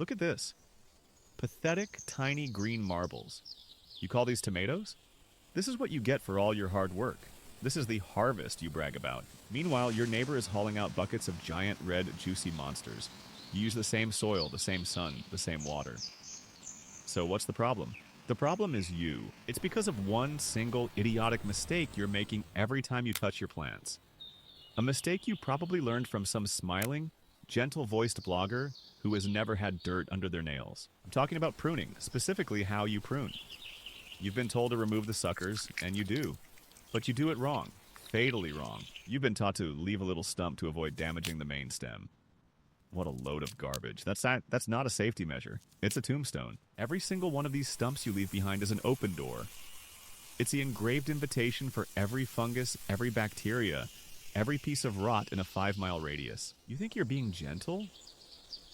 Look at this. Pathetic, tiny green marbles. You call these tomatoes? This is what you get for all your hard work. This is the harvest you brag about. Meanwhile, your neighbor is hauling out buckets of giant, red, juicy monsters. You use the same soil, the same sun, the same water. So what's the problem? The problem is you. It's because of one single idiotic mistake you're making every time you touch your plants. A mistake you probably learned from some smiling, gentle-voiced blogger who has never had dirt under their nails. I'm talking about pruning, specifically how you prune. You've been told to remove the suckers, and you do. But you do it wrong. Fatally wrong. You've been taught to leave a little stump to avoid damaging the main stem. What a load of garbage. That's not a safety measure. It's a tombstone. Every single one of these stumps you leave behind is an open door. It's the engraved invitation for every fungus, every bacteria, every piece of rot in a 5-mile radius. You think you're being gentle?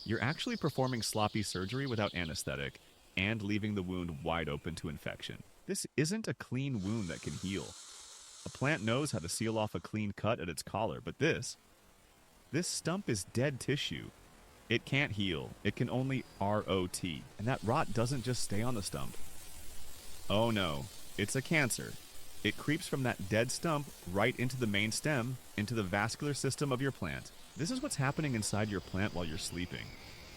You're actually performing sloppy surgery without anesthetic and leaving the wound wide open to infection. This isn't a clean wound that can heal. A plant knows how to seal off a clean cut at its collar, but this stump is dead tissue. It can't heal. It can only rot. And that rot doesn't just stay on the stump. Oh no, it's a cancer. It creeps from that dead stump right into the main stem, into the vascular system of your plant. This is what's happening inside your plant while you're sleeping.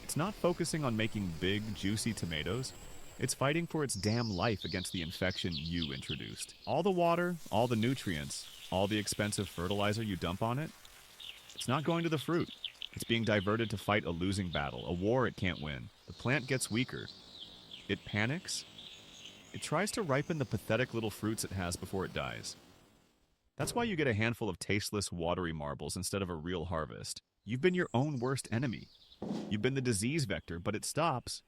It's not focusing on making big, juicy tomatoes. It's fighting for its damn life against the infection you introduced. All the water, all the nutrients, all the expensive fertilizer you dump on it, it's not going to the fruit. It's being diverted to fight a losing battle, a war it can't win. The plant gets weaker. It panics. It tries to ripen the pathetic little fruits it has before it dies. That's why you get a handful of tasteless, watery marbles instead of a real harvest. You've been your own worst enemy. You've been the disease vector, but it stops.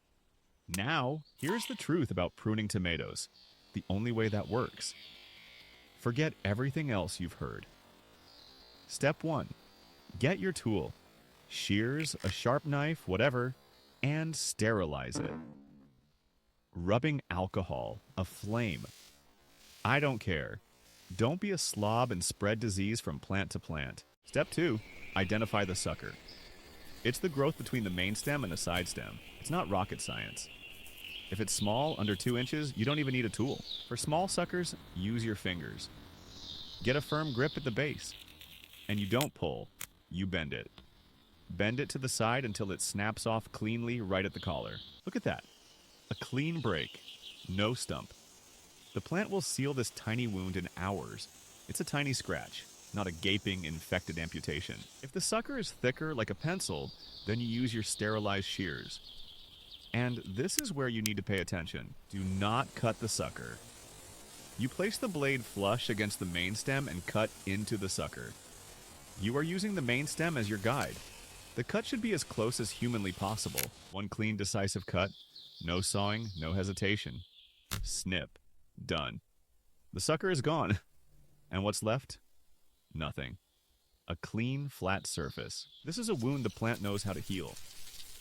Now, here's the truth about pruning tomatoes. The only way that works. Forget everything else you've heard. Step 1. Get your tool. Shears, a sharp knife, whatever, and sterilize it. Rubbing alcohol, a flame. I don't care. Don't be a slob and spread disease from plant to plant. Step 2. Identify the sucker. It's the growth between the main stem and the side stem. It's not rocket science. If it's small, under 2 inches, you don't even need a tool. For small suckers, use your fingers. Get a firm grip at the base. And you don't pull, you bend it. Bend it to the side until it snaps off cleanly right at the collar. Look at that. A clean break. No stump. The plant will seal this tiny wound in hours. It's a tiny scratch, not a gaping, infected amputation. If the sucker is thicker like a pencil, then you use your sterilized shears. And this is where you need to pay attention. Do not cut the sucker. You place the blade flush against the main stem and cut into the sucker. You are using the main stem as your guide. The cut should be as close as humanly possible. One clean, decisive cut. No sawing, no hesitation. Snip. Done. The sucker is gone. And what's left? Nothing. A clean, flat surface. This is a wound the plant knows how to heal.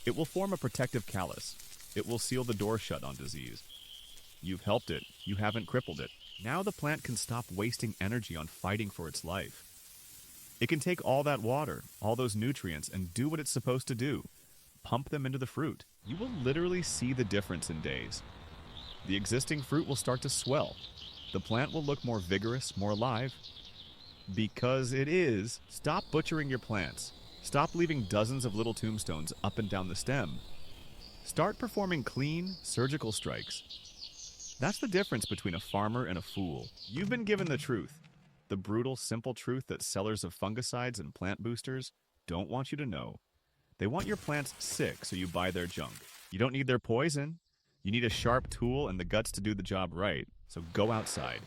It will form a protective callus. It will seal the door shut on disease. You've helped it. You haven't crippled it. Now the plant can stop wasting energy on fighting for its life. It can take all that water, all those nutrients, and do what it's supposed to do. Pump them into the fruit. You will literally see the difference in days. The existing fruit will start to swell. The plant will look more vigorous, more alive. Because it is. Stop butchering your plants. Stop leaving dozens of little tombstones up and down the stem. Start performing clean, surgical strikes. That's the difference between a farmer and a fool. You've been given the truth. The brutal, simple truth that sellers of fungicides and plant boosters don't want you to know. They want your plants sick, so you buy their junk. You don't need their poison. You need a sharp tool and the guts to do the job right. So go outside.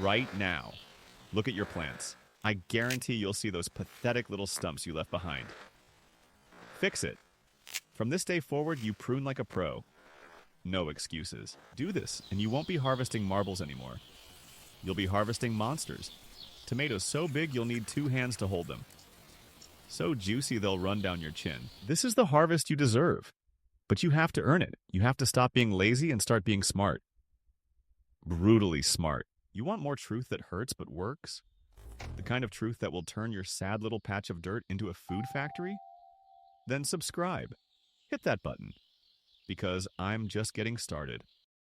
Right now. Look at your plants. I guarantee you'll see those pathetic little stumps you left behind. Fix it. From this day forward, you prune like a pro. No excuses. Do this, and you won't be harvesting marbles anymore. You'll be harvesting monsters. Tomatoes so big you'll need 2 hands to hold them. So juicy they'll run down your chin. This is the harvest you deserve. But you have to earn it. You have to stop being lazy and start being smart. Brutally smart. You want more truth that hurts but works? The kind of truth that will turn your sad little patch of dirt into a food factory? Then subscribe. hit that button because I'm just getting started.